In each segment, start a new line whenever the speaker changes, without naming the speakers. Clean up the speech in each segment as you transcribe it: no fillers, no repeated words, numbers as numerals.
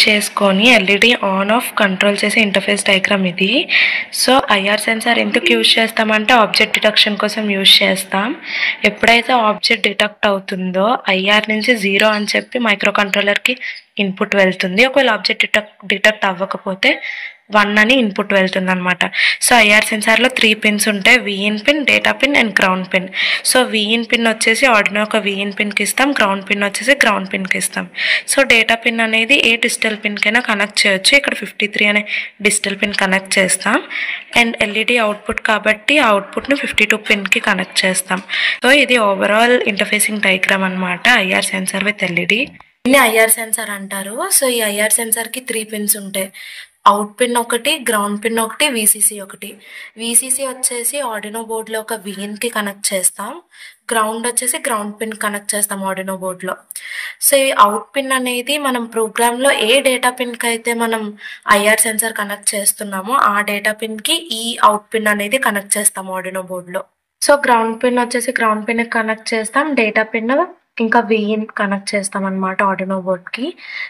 చేసుకొని LED on off control చేసే interface diagram ఇది. సో ఐఆర్ సెన్సార్ ఎందుకు యూజ్ చేస్తామంటే ఆబ్జెక్ట్ డిటెక్షన్ కోసం యూజ్ చేస్తాం. ఎప్పుడైతే ఆబ్జెక్ట్ డిటెక్ట్ అవుతుందో ఐఆర్ నుంచి 0 అని చెప్పి మైక్రో కంట్రోలర్కి ఇన్పుట్ వెళ్తుంది. ఒకవేళ ఆబ్జెక్ట్ డిటెక్ట్ అవ్వకపోతే 1 అని ఇన్పుట్ వెళ్తుంది అనమాట. సో ఐఆర్ సెన్సార్లో 3 పిన్స్ ఉంటాయి: Vin pin, data pin and ground pin. So Vin pin వచ్చేసి ఆర్డినో ఒక విఇన్ పిన్కి ఇస్తాం, గ్రౌండ్ పిన్ వచ్చేసి గ్రౌండ్ పిన్కి ఇస్తాం. సో డేటా పిన్ అనేది ఏ డిజిటల్ పిన్కైనా కనెక్ట్ చేయొచ్చు. ఇక్కడ 53 అనే డిజిటల్ పిన్ కనెక్ట్ చేస్తాం. అండ్ ఎల్ఈడి అవుట్పుట్ కాబట్టి అవుట్పుట్ని 52 పిన్కి కనెక్ట్ చేస్తాం. సో ఇది ఓవరాల్ ఇంటర్ఫేసింగ్ డయాగ్రామ్ అనమాట ఐఆర్ సెన్సార్ విత్ ఎల్ఈడి. దీన్ని ఐఆర్ సెన్సార్ అంటారు. సో ఈ ఐఆర్ సెన్సార్కి 3 పిన్స్ ఉంటాయి: అవుట్ పిన్ ఒకటి, గ్రౌండ్ పిన్ ఒకటి, విసిసి ఒకటి. విసిసి వచ్చేసి ఆర్డినో బోర్డ్లో ఒక విఇన్కి కనెక్ట్ చేస్తాం, గ్రౌండ్ వచ్చేసి గ్రౌండ్ పిన్ కనెక్ట్ చేస్తాం ఆర్డినో బోర్డ్లో. సో ఈ అవుట్ పిన్ అనేది మనం ప్రోగ్రాంలో ఏ డేటా పిన్కి అయితే మనం ఐఆర్ సెన్సార్ కనెక్ట్ చేస్తున్నామో ఆ డేటా పిన్కి ఈ అవుట్ పిన్ అనేది కనెక్ట్ చేస్తాం ఆర్డినో బోర్డ్లో. సో గ్రౌండ్ పిన్ వచ్చేసి గ్రౌండ్ పిన్కి కనెక్ట్ చేస్తాం, డేటా పిన్ ఇంకా విఇన్ కనెక్ట్ చేస్తాం అనమాట ఆర్డినో బోర్డ్కి.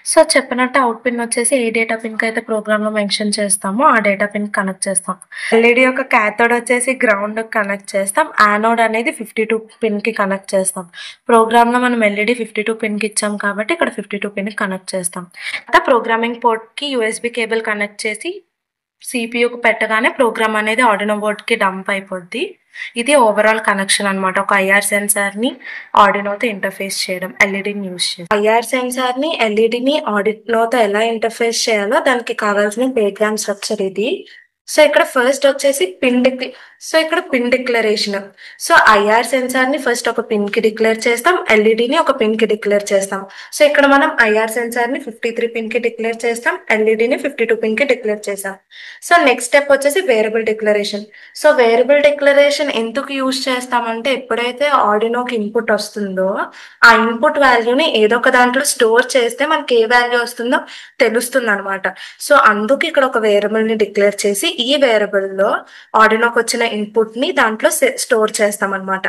సో చెప్పినట్టు అవుట్ పిన్ వచ్చేసి ఏ డేటా పిన్కి అయితే ప్రోగ్రామ్లో మెన్షన్ చేస్తామో ఆ డేటా పిన్కి కనెక్ట్ చేస్తాం. ఎల్ఈడి యొక్క క్యాథోడ్ వచ్చేసి గ్రౌండ్ కనెక్ట్ చేస్తాం, యానోడ్ అనేది 52 పిన్కి కనెక్ట్ చేస్తాం. ప్రోగ్రామ్లో మనం ఎల్ఈడి 52 పిన్కి ఇచ్చాం కాబట్టి ఇక్కడ 52 పిన్కి కనెక్ట్ చేస్తాం. తర్వాత ప్రోగ్రామింగ్ పోర్ట్కి యూఎస్బి కేబుల్ కనెక్ట్ చేసి సిపియుకి పెట్టగానే ప్రోగ్రామ్ అనేది ఆర్డినో బోర్డ్కి డంప్ అయిపోద్ది. ఇది ఓవరాల్ కనెక్షన్ అనమాట. ఒక ఐఆర్ సెన్సార్ని ఆర్డినోతో ఇంటర్ఫేస్ చేయడం, ఎల్ఈడిని యూజ్ చేయడం. ఐఆర్ సెన్సార్ని ఎల్ఈడిని ఆర్డినోతో ఎలా ఇంటర్ఫేస్ చేయాలో దానికి కావాల్సిన డయాగ్రామ్ స్ట్రక్చర్ ఇది. సో ఇక్కడ ఫస్ట్ వచ్చేసి ఇక్కడ పిన్ డిక్లరేషన్. సో ఐఆర్ సెన్సార్ని ఫస్ట్ ఒక పిన్కి డిక్లేర్ చేస్తాం, ఎల్ఈడిని ఒక పిన్కి డిక్లేర్ చేస్తాం. సో ఇక్కడ మనం ఐఆర్ సెన్సార్ని 53 పిన్కి డిక్లేర్ చేస్తాం, ఎల్ఈడిని 52 పిన్కి డిక్లేర్ చేస్తాం. సో నెక్స్ట్ స్టెప్ వచ్చేసి variable declaration. So variable declaration ఎందుకు యూజ్ చేస్తామంటే ఎప్పుడైతే ఆర్డినోకి ఇన్పుట్ వస్తుందో ఆ ఇన్పుట్ వాల్యూని ఏదో ఒక దాంట్లో స్టోర్ చేస్తే మనకి ఏ వాల్యూ వస్తుందో తెలుస్తుంది అనమాట. సో అందుకు ఇక్కడ ఒక వేరియబుల్ని డిక్లేర్ చేసి ఈ వేరియబుల్లో ఆర్డినోకి వచ్చిన ఇన్పుట్ ని దాంట్లో స్టోర్ చేస్తాం అనమాట.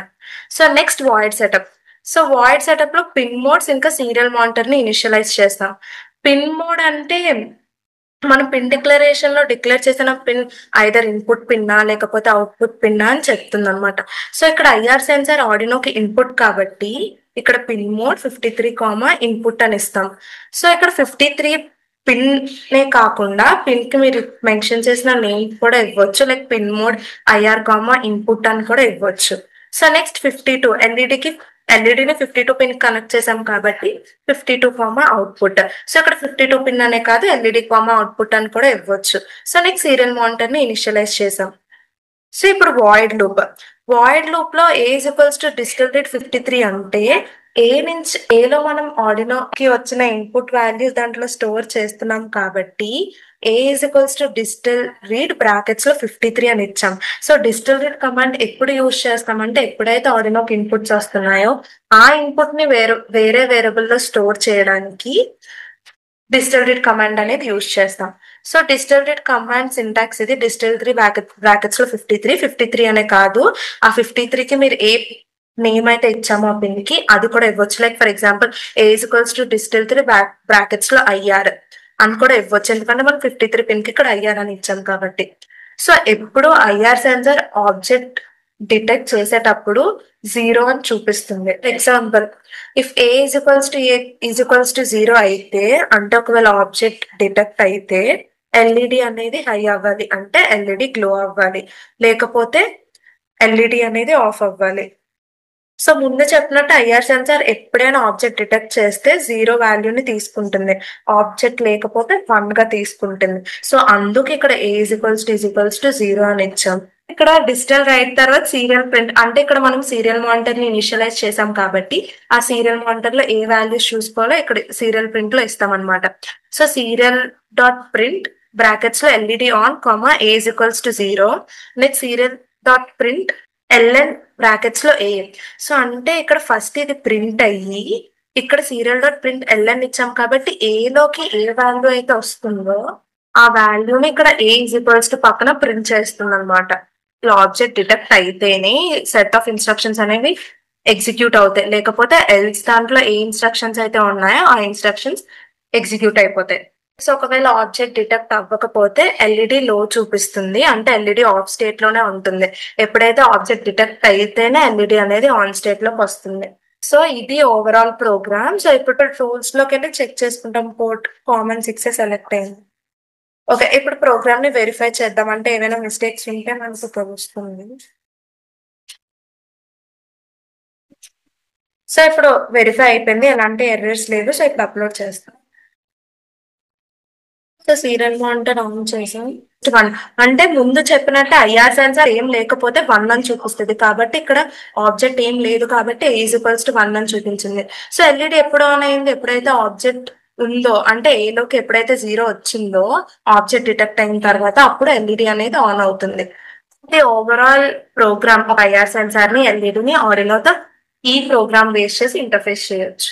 So next void setup. So void setup లో పిన్ మోడ్స్ ఇంకా సీరియల్ మానిటర్ ని ఇనిషియలైజ్ చేస్తాం. పిన్ మోడ్ అంటే మనం పిన్ డిక్లరేషన్ లో డిక్లేర్ చేసిన పిన్ ఐదర్ ఇన్పుట్ పిన్నా లేకపోతే అవుట్పుట్ పిన్నా అని చెప్తుంది అనమాట. సో ఇక్కడ ఐఆర్ సెన్సార్ ఆర్డినోకి ఇన్పుట్ కాబట్టి ఇక్కడ పిన్ మోడ్ 53, ఇన్పుట్ అని ఇస్తాం. సో ఇక్కడ 53 పిన్ నే కాకుండా పిన్ కి మీరు మెన్షన్ చేసిన నేమ్ కూడా ఇవ్వచ్చు, like pin mode IR input అని కూడా ఇవ్వచ్చు. సో నెక్స్ట్ 52 ఎల్ఈడిని 52 పిన్ కనెక్ట్ చేసాం కాబట్టి 52, అవుట్పుట్. సో ఇక్కడ 52 పిన్ అనే కాదు ఎల్ఈడి, అవుట్పుట్ అని కూడా ఇవ్వచ్చు. సో నెక్స్ట్ సీరియల్ మానిటర్ ని ఇనిషియలైజ్ చేసాం. సో ఇప్పుడు వాయిడ్ లూప్ లో A = డిజిటల్ రీడ్ 53 అంటే ఏలో మనం ఆర్డినోకి వచ్చిన ఇన్పుట్ వాల్యూస్ దాంట్లో స్టోర్ చేస్తున్నాం కాబట్టి A = డిజిటల్ రీడ్ బ్రాకెట్స్ లో 53 అని ఇచ్చాం. సో డిజిటల్ రీడ్ కమాండ్ ఎప్పుడు యూజ్ చేస్తామంటే ఎప్పుడైతే ఆర్డినోకి ఇన్పుట్స్ వస్తున్నాయో ఆ ఇన్పుట్ ని వేరే వేరియబుల్ లో స్టోర్ చేయడానికి డిజిటల్ రీడ్ కమాండ్ అనేది యూజ్ చేస్తాం. So digital read command syntax ఇది. డిజిటల్ రీడ్ బ్రాకెట్స్ లో 53 అనే కాదు, ఆ 53కి మీరు ఏ నేమ్ అయితే ఇచ్చామో ఆ పిన్ కి అది కూడా ఇవ్వచ్చు. Like for example A = digital read brackets లో ఐఆర్ అని కూడా ఇవ్వచ్చు, ఎందుకంటే మనం 53 పిన్ కి ఇక్కడ ఐఆర్ అని ఇచ్చాం కాబట్టి. సో ఎప్పుడు ఐఆర్ సెన్సార్ ఆబ్జెక్ట్ డిటెక్ట్ చేసేటప్పుడు 0 అని చూపిస్తుంది. ఎగ్జాంపుల్, ఇఫ్ A = 0 అయితే అంటే ఒకవేళ ఆబ్జెక్ట్ డిటెక్ట్ అయితే ఎల్ఈడి అనేది హై అవ్వాలి, అంటే ఎల్ఈడి గ్లో అవ్వాలి, లేకపోతే ఎల్ఈడి అనేది ఆఫ్ అవ్వాలి. సో ముందు చెప్పినట్టు ఐఆర్ సెన్సార్ ఎప్పుడైనా ఆబ్జెక్ట్ డిటెక్ట్ చేస్తే 0 వాల్యూని తీసుకుంటుంది, ఆబ్జెక్ట్ లేకపోతే 1 గా తీసుకుంటుంది. సో అందుకు ఇక్కడ A = 0 అని ఇచ్చాం. ఇక్కడ డిజిటల్ రైట్ తర్వాత సీరియల్ ప్రింట్, అంటే ఇక్కడ మనం సీరియల్ మానిటర్ ని ఇనిషియలైజ్ చేసాం కాబట్టి ఆ సీరియల్ మానిటర్ లో ఏ వాల్యూస్ చూసుకోవాలో ఇక్కడ సీరియల్ ప్రింట్ లో ఇస్తాం అనమాట. సో serial.print బ్రాకెట్స్ లో LED on, A = 0. Next serial.print ln brackets లో A. సో అంటే ఇక్కడ ఫస్ట్ ఇది ప్రింట్ అయ్యి ఇక్కడ serial.print ln ఇచ్చాం కాబట్టి ఏలోకి ఏ వాల్యూ అయితే వస్తుందో ఆ వాల్యూని ఇక్కడ A = పక్కన ప్రింట్ చేస్తుంది అనమాట. ఆబ్జెక్ట్ డిటెక్ట్ అయితేనే సెట్ ఆఫ్ ఇన్స్ట్రక్షన్స్ అనేవి ఎగ్జిక్యూట్ అవుతాయి, లేకపోతే ఎల్స్ దాంట్లో ఏ ఇన్స్ట్రక్షన్స్ అయితే ఉన్నాయో ఆ ఇన్స్ట్రక్షన్స్ ఎగ్జిక్యూట్ అయిపోతాయి. సో ఒకవేళ ఆబ్జెక్ట్ డిటెక్ట్ అవ్వకపోతే ఎల్ఈడి లో చూపిస్తుంది, అంటే ఎల్ఈడి ఆఫ్ స్టేట్ లోనే ఉంటుంది. ఎప్పుడైతే ఆబ్జెక్ట్ డిటెక్ట్ అయితేనే ఎల్ఈడి అనేది ఆన్ స్టేట్ లోకి వస్తుంది. సో ఇది ఓవరాల్ ప్రోగ్రామ్. సో ఇప్పుడు టూల్స్ లోకి వెళ్ళి చెక్ చేసుకుంటాం. పోర్ట్ కామన్ 6 సెలెక్ట్ అయింది. ఓకే, ఇప్పుడు ప్రోగ్రామ్ ని వెరిఫై చేద్దాం, అంటే ఏమైనా మిస్టేక్స్ ఉంటే మనకు తెలుస్తుంది. సో ఇప్పుడు వెరిఫై అయిపోయింది, ఎలాంటి ఎర్రర్స్ లేదు. సో ఇప్పుడు అప్లోడ్ చేస్తాం. సో సీరియల్ మానిటర్ ఆన్ చేసాం. 1 అంటే ముందు చెప్పినట్టు ఐఆర్ సెన్సార్ ఏం లేకపోతే 1 అని చూపిస్తుంది, కాబట్టి ఇక్కడ ఆబ్జెక్ట్ ఏం లేదు కాబట్టి A=1 అని చూపించింది. సో ఎల్ఈడి ఎప్పుడు ఆన్ అయింది? ఎప్పుడైతే ఆబ్జెక్ట్ ఉందో, అంటే ఏలోకి ఎప్పుడైతే 0 వచ్చిందో ఆబ్జెక్ట్ డిటెక్ట్ అయిన తర్వాత అప్పుడు ఎల్ఈడి అనేది ఆన్ అవుతుంది. ఇది ఓవరాల్ ప్రోగ్రామ్. ఒక ఐఆర్ సెన్సార్ ని ఎల్ఈడిని ఆర్డినోతో ఈ ప్రోగ్రామ్ బేస్ చేసి ఇంటర్ఫేస్ చేయొచ్చు.